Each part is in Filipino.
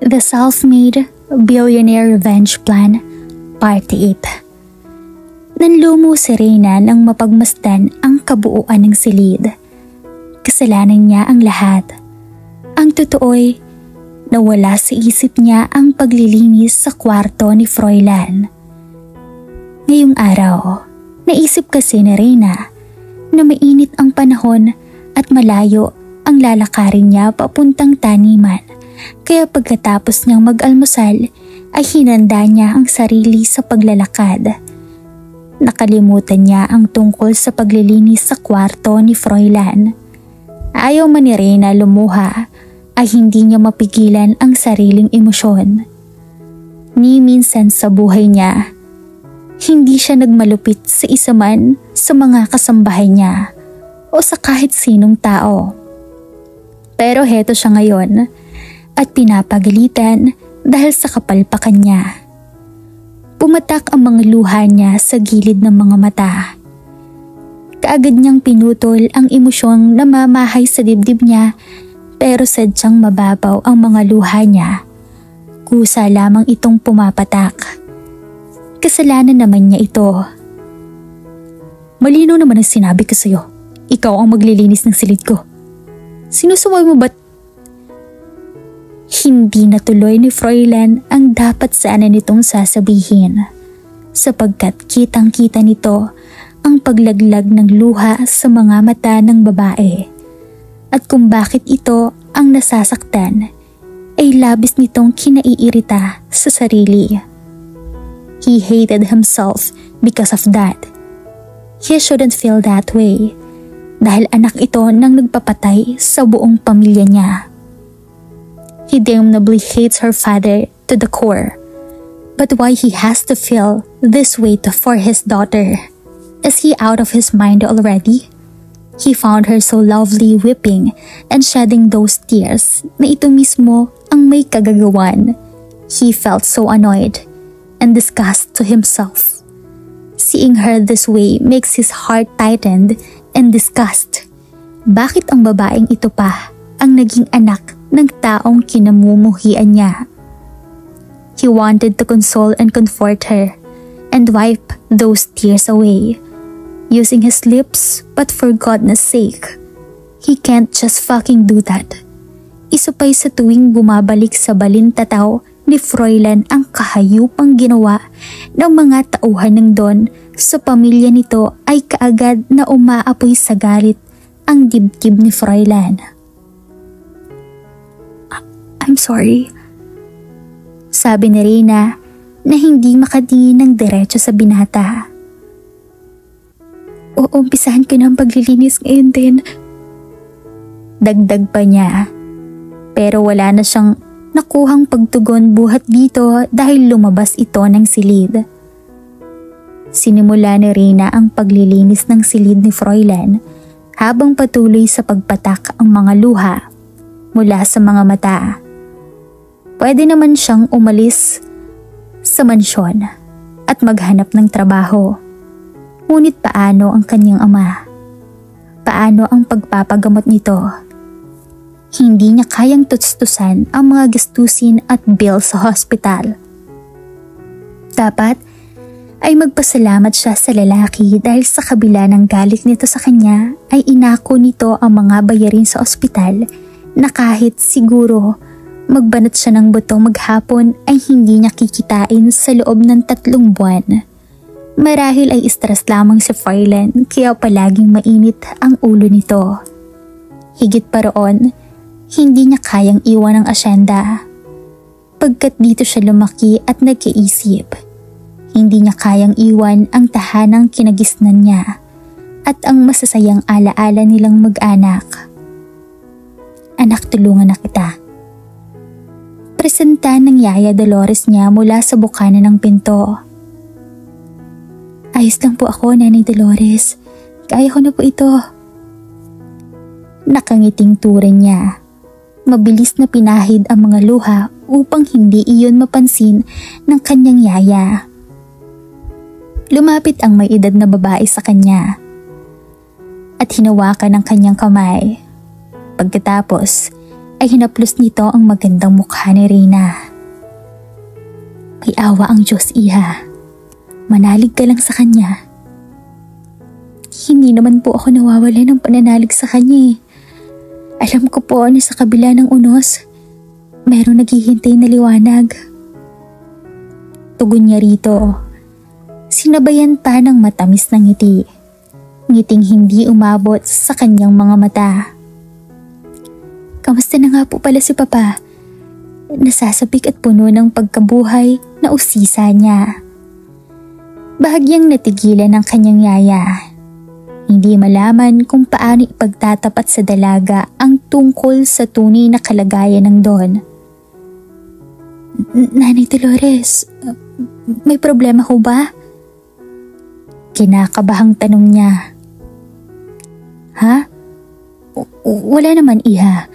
The Self-Made Billionaire Revenge Plan, Part 8. Nanlumo si Reyna nang mapagmasdan ang kabuuan ng silid. Kasalanan niya ang lahat. Ang totoo'y nawala sa isip niya ang paglilinis sa kwarto ni Froilan. Ngayong araw, naisip kasi ni Reyna na mainit ang panahon at malayo ang lalakarin niya papuntang taniman. Kaya pagkatapos niyang mag-almusal ay hinanda niya ang sarili sa paglalakad. Nakalimutan niya ang tungkol sa paglilinis sa kwarto ni Froilan. Ayaw man ni Reyna lumuha ay hindi niya mapigilan ang sariling emosyon. Ni minsan sa buhay niya, hindi siya nagmalupit sa isa man sa mga kasambahay niya o sa kahit sinong tao. Pero heto siya ngayon at pinapagalitan dahil sa kapalpakan niya. Pumatak ang mga luha niya sa gilid ng mga mata. Kaagad niyang pinutol ang emosyong namamahay sa dibdib niya pero sadyang mababaw ang mga luha niya. Kusa lamang itong pumapatak. Kasalanan naman niya ito. Malinaw naman ang sinabi ko sa'yo. Ikaw ang maglilinis ng silid ko. Sinusuway mo ba't? Hindi natuloy ni Froilan ang dapat sana nitong sasabihin sapagkat kitang-kita nito ang paglaglag ng luha sa mga mata ng babae at kung bakit ito ang nasasaktan ay labis nitong kinaiirita sa sarili. He hated himself because of that. He shouldn't feel that way dahil anak ito ng nagpapatay sa buong pamilya niya. He damnably hates her father to the core. But why he has to feel this weight for his daughter? Is he out of his mind already? He found her so lovely weeping and shedding those tears na ito mismo ang may kagagawan. He felt so annoyed and disgust to himself. Seeing her this way makes his heart tightened and disgust. Bakit ang babaeng ito pa ang naging anak ng taong kinamumuhian niya? He wanted to console and comfort her and wipe those tears away using his lips, but for goodness sake, he can't just fucking do that. Isupay sa tuwing bumabalik sa balintataw ni Froilan ang kahayupang ginawa ng mga tauhan ng Don sa pamilya nito ay kaagad na umaapoy sa galit ang dibdib ni Froilan. I'm sorry. Sabi ni Reyna na hindi makatingin ng diretso sa binata. Uumpisahan ko ng paglilinis ngayon din. Dagdag pa niya. Pero wala na siyang nakuhang pagtugon buhat dito dahil lumabas ito ng silid. Sinimula ni Reyna ang paglilinis ng silid ni Froilan habang patuloy sa pagpatak ang mga luha mula sa mga mata. Pwede naman siyang umalis sa mansyon at maghanap ng trabaho. Ngunit paano ang kanyang ama? Paano ang pagpapagamot nito? Hindi niya kayang tutstusan ang mga gastusin at bill sa hospital. Dapat ay magpasalamat siya sa lalaki dahil sa kabila ng galit nito sa kanya ay inako nito ang mga bayarin sa ospital na kahit siguro magbanat siya ng buto maghapon ay hindi niya kikitain sa loob ng 3 buwan. Marahil ay stress lamang si Froilan kaya palaging mainit ang ulo nito. Higit pa roon, hindi niya kayang iwan ang asyenda. Pagkat dito siya lumaki at nagkaisip, hindi niya kayang iwan ang tahanang kinagisnan niya at ang masasayang alaala nilang mag-anak. Anak, tulungan na kita. Presenta ng Yaya Dolores niya mula sa bukana ng pinto. Ayos lang po ako, Nanay Dolores. Kaya ko na po ito. Nakangiting turing niya. Mabilis na pinahid ang mga luha upang hindi iyon mapansin ng kanyang yaya. Lumapit ang may edad na babae sa kanya at hinawakan ang kanyang kamay. Pagkatapos ay hinaplos nito ang magandang mukha ni Reyna. May awa ang Diyos, Iha. Manalig ka lang sa kanya. Hindi naman po ako nawawala ng pananalig sa kanya. Alam ko po na sa kabila ng unos, mayroong naghihintay na liwanag. Tugon niya rito. Sinabayan pa ng matamis na ngiti. Ngiting hindi umabot sa kanyang mga mata. Kamusta na nga po pala si Papa? Nasasabik at puno ng pagkabuhay na usisa niya. Bahagyang natigilan ng kanyang yaya. Hindi malaman kung paano ipagtatapat sa dalaga ang tungkol sa tunay na kalagayan ng Don. Nanay Dolores, may problema ho ba? Kinakabahang tanong niya. Ha? Wala naman, Iha.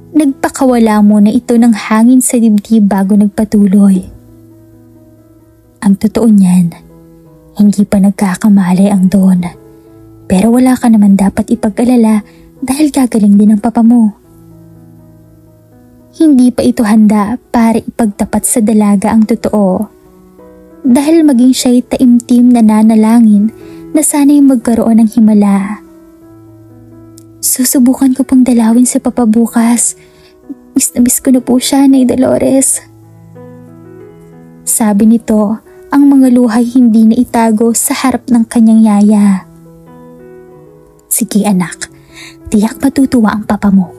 Nagpakawala muna ito ng hangin sa dibdib bago nagpatuloy. Ang totoo niyan, hindi pa nagkakamali ang Don. Pero wala ka naman dapat ipag-alala dahil gagaling din ang papa mo. Hindi pa ito handa para ipagtapat sa dalaga ang totoo. Dahil maging siya'y taimtim na nanalangin na sana'y magkaroon ng himala. Susubukan ko pong dalawin si Papa bukas. Miss na miss ko na po siya, Nay Dolores. Sabi nito, ang mga luhay hindi na itago sa harap ng kanyang yaya. Sige anak, tiyak matutuwa ang papa mo.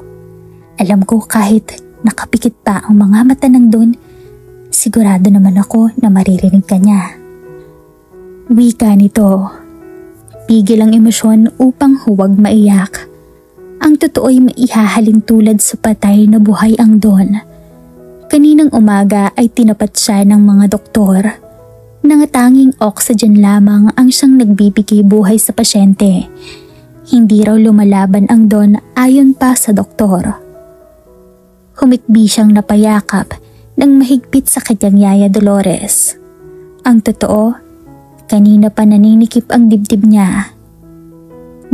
Alam ko kahit nakapikit pa ang mga mata ng Don, sigurado naman ako na maririnig ka niya. Wika nito. Pigil ang emosyon upang huwag maiyak. Ang totoo'y maihahalin tulad sa patay na buhay ang Don. Kaninang umaga ay tinapat siya ng mga doktor. Nangatanging oxygen lamang ang siyang nagbibigay buhay sa pasyente. Hindi raw lumalaban ang Don ayon pa sa doktor. Humikbi siyang napayakap ng mahigpit sa kanyang yaya Dolores. Ang totoo, kanina pa naninikip ang dibdib niya.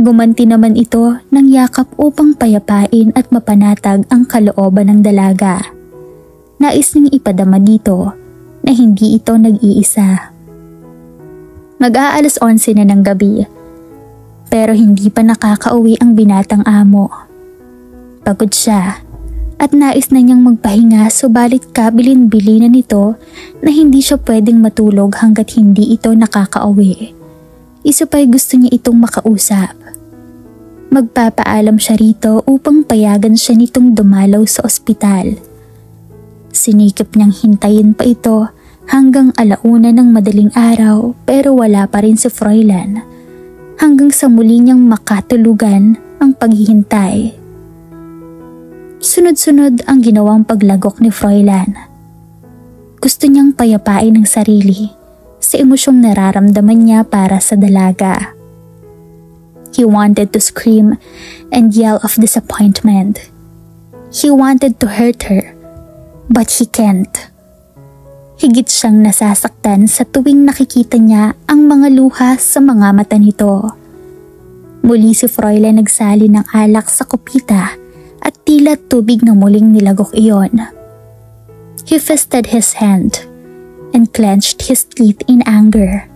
Gumanti naman ito ng yakap upang payapain at mapanatag ang kalooban ng dalaga. Nais niyang ipadama dito na hindi ito nag-iisa. Mag-aalas 11 na ng gabi, pero hindi pa nakakauwi ang binatang amo. Pagod siya at nais na niyang magpahinga, subalit kabilin-bilinan nito na hindi siya pwedeng matulog hanggat hindi ito nakakauwi. Isa pa'y gusto niya itong makausap. Magpapaalam siya rito upang payagan siya nitong dumalaw sa ospital. Sinikip niyang hintayin pa ito hanggang 1:00 ng madaling araw pero wala pa rin si Froilan. Hanggang sa muli niyang makatulugan ang paghihintay. Sunod-sunod ang ginawang paglagok ni Froilan. Gusto niyang payapain ang sarili sa emosyong nararamdaman niya para sa dalaga. He wanted to scream and yell of disappointment. He wanted to hurt her, but he can't. Higit siyang nasasaktan sa tuwing nakikita niya ang mga luha sa mga mata nito. Muli si Froilan nagsali ng alak sa kupita at tila tubig na muling nilagok iyon. He fisted his hand and clenched his teeth in anger.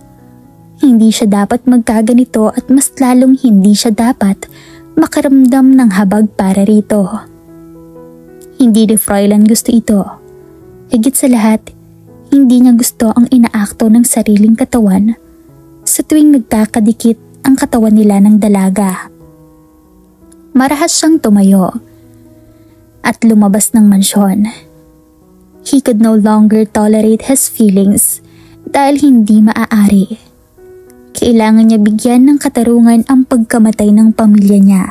Hindi siya dapat magkaganito at mas lalong hindi siya dapat makaramdam ng habag para rito. Hindi ni Froilan gusto ito. Higit sa lahat, hindi niya gusto ang inaakto ng sariling katawan sa tuwing nagkakadikit ang katawan nila ng dalaga. Marahas siyang tumayo at lumabas ng mansyon. He could no longer tolerate his feelings dahil hindi maaari. Kailangan niya bigyan ng katarungan ang pagkamatay ng pamilya niya.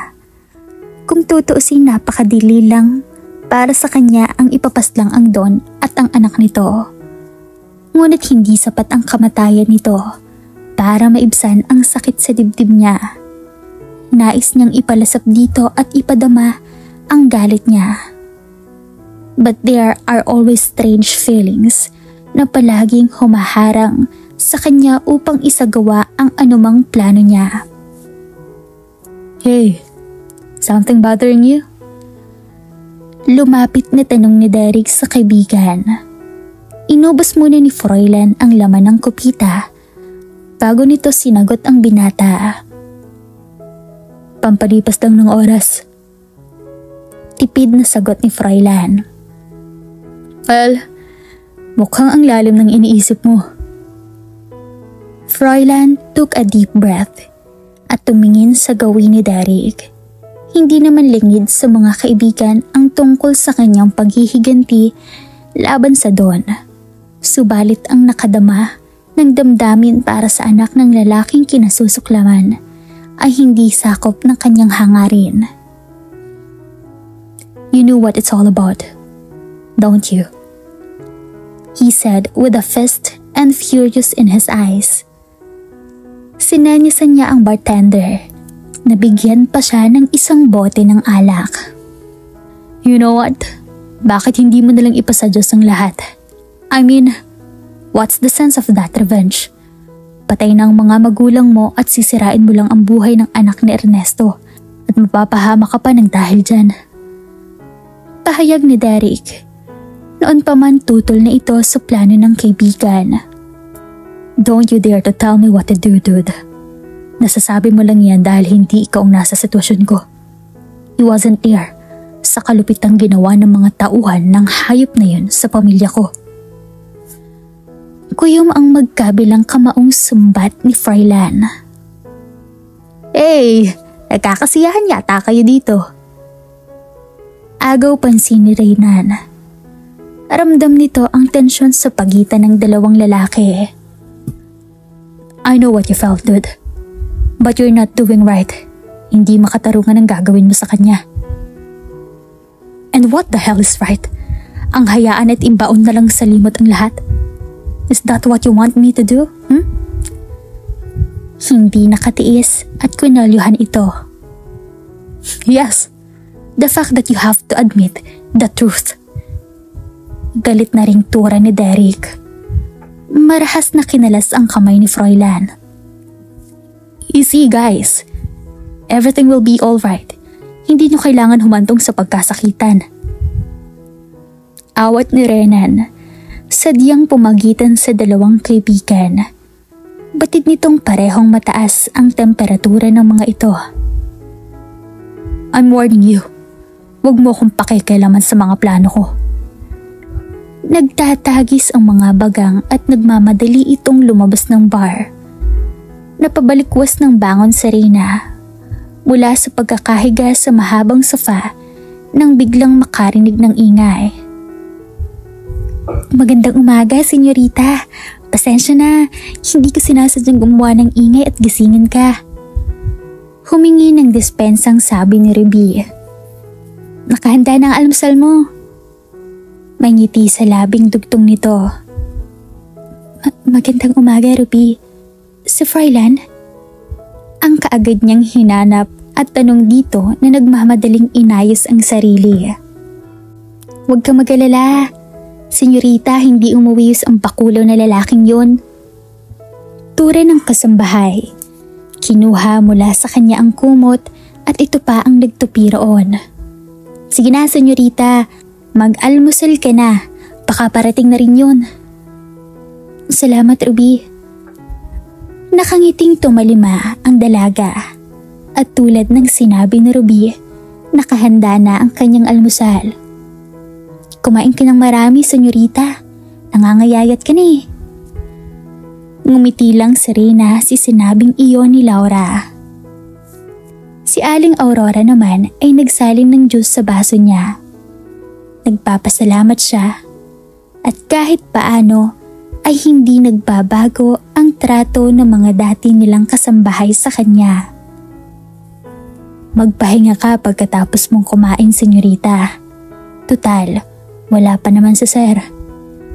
Kung tutuusin, napakadili lang para sa kanya ang ipapaslang ang Don at ang anak nito. Ngunit hindi sapat ang kamatayan nito para maibsan ang sakit sa dibdib niya. Nais niyang ipalasap dito at ipadama ang galit niya. But there are always strange feelings na palaging humaharang sa kanya upang isagawa ang anumang plano niya. Hey, something bothering you? Lumapit na tanong ni Derek sa kaibigan. Inubos muna ni Froilan ang laman ng kupita bago nito sinagot ang binata. Pampalipas lang ng oras. Tipid na sagot ni Froilan. Well, mukhang ang lalim ng iniisip mo. Froilan took a deep breath at tumingin sa gawin ni Derek. Hindi naman lingid sa mga kaibigan ang tungkol sa kanyang paghihiganti laban sa Don. Subalit ang nakadama ng damdamin para sa anak ng lalaking kinasusuklaman ay hindi sakop ng kanyang hangarin. You know what it's all about, don't you? He said with a fist and furious in his eyes. Sinenyasan niya ang bartender. Nabigyan pa siya ng isang bote ng alak. You know what? Bakit hindi mo nalang ipasadyos ang lahat? I mean, what's the sense of that revenge? Patay na ang mga magulang mo at sisirain mo lang ang buhay ng anak ni Ernesto at mapapahama ka pa ng dahil dyan. Pahayag ni Derek. Noon pa man tutol na ito sa plano ng kaibigan. Don't you dare to tell me what to do, dude. Nasasabi mo lang yan dahil hindi ikaw ang nasa sitwasyon ko. He wasn't there sa kalupitang ginawa ng mga tauhan ng hayop na yun sa pamilya ko. Kuyom ang magkabilang kamaong sumbat ni Froilan. Hey, nagkakasiyahan yata kayo dito. Agaw pansin ni Reynan. Ramdam nito ang tensyon sa pagitan ng dalawang lalaki. I know what you felt, dude. But you're not doing right. Hindi makatarungan ang gagawin mo sa kanya. And what the hell is right? Ang hayaan at imbaon na lang sa limot ang lahat? Is that what you want me to do? Hindi nakatiis at kwinalyohan ito. Yes, the fact that you have to admit the truth. Galit na ring tura ni Derek. Marahas na kinalas ang kamay ni Froilan. You see guys, everything will be alright. Hindi nyo kailangan humantong sa pagkasakitan. Awat ni Renan, sadyang pumagitan sa dalawang kaibigan. Batid nitong parehong mataas ang temperatura ng mga ito. I'm warning you, huwag mo akong pakikialaman sa mga plano ko. Nagtatagis ang mga bagang at nagmamadali itong lumabas ng bar. Napabalikwas ng bangon si Reyna mula sa pagkakahiga sa mahabang sofa nang biglang makarinig ng ingay. Magandang umaga, senyorita. Pasensya na, hindi ko sinasadyang gumawa ng ingay at gisingin ka. Humingi ng dispensang sabi ni Ruby. Nakahanda na ang almusal mo. May ngiti sa labing dugtong nito. Magandang umaga, Ruby. Si Froilan? Ang kaagad niyang hinanap at tanong dito na nagmamadaling inayos ang sarili. Huwag kang mag-alala. Senyorita, hindi umuwis ang bakulaw na lalaking yun. Tura ng kasambahay. Kinuha mula sa kanya ang kumot at ito pa ang nagtupi roon. Sige na, senyorita. Mag-almusal ka na. Baka parating na rin yun. Salamat, Ruby. Nakangiting tumalima ang dalaga at tulad ng sinabi ni Ruby, nakahanda na ang kanyang almusal. Kumain ka ng marami, senyorita. Nangangayayat ka na eh. Ngumiti lang si Reyna si sinabing iyon ni Laura. Si Aling Aurora naman ay nagsalin ng juice sa baso niya. Nagpapasalamat siya at kahit paano ay hindi nagbabago ang trato ng mga dati nilang kasambahay sa kanya. Magpahinga ka pagkatapos mong kumain, senyorita. Tutal, wala pa naman si Sir.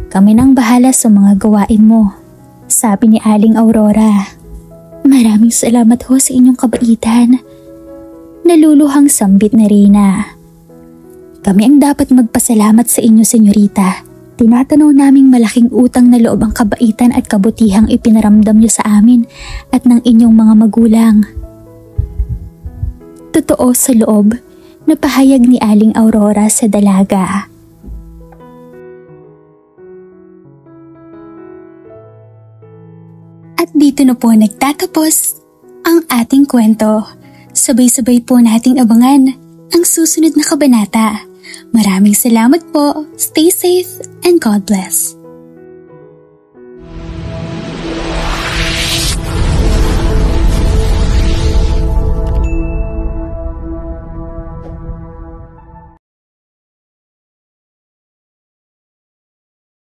Kami nang bahala sa mga gawain mo, sabi ni Aling Aurora. Maraming salamat ho sa inyong kabaitan. Naluluhang sambit na Reyna. Kami ang dapat magpasalamat sa inyo, senyorita. Tinatanaw naming malaking utang na loob ang kabaitan at kabutihang ipinaramdam niyo sa amin at ng inyong mga magulang. Totoo sa loob, na pahayag ni Aling Aurora sa dalaga. At dito na po nagtatapos ang ating kwento. Sabay-sabay po nating abangan ang susunod na kabanata. Maraming salamat po. Stay safe and God bless.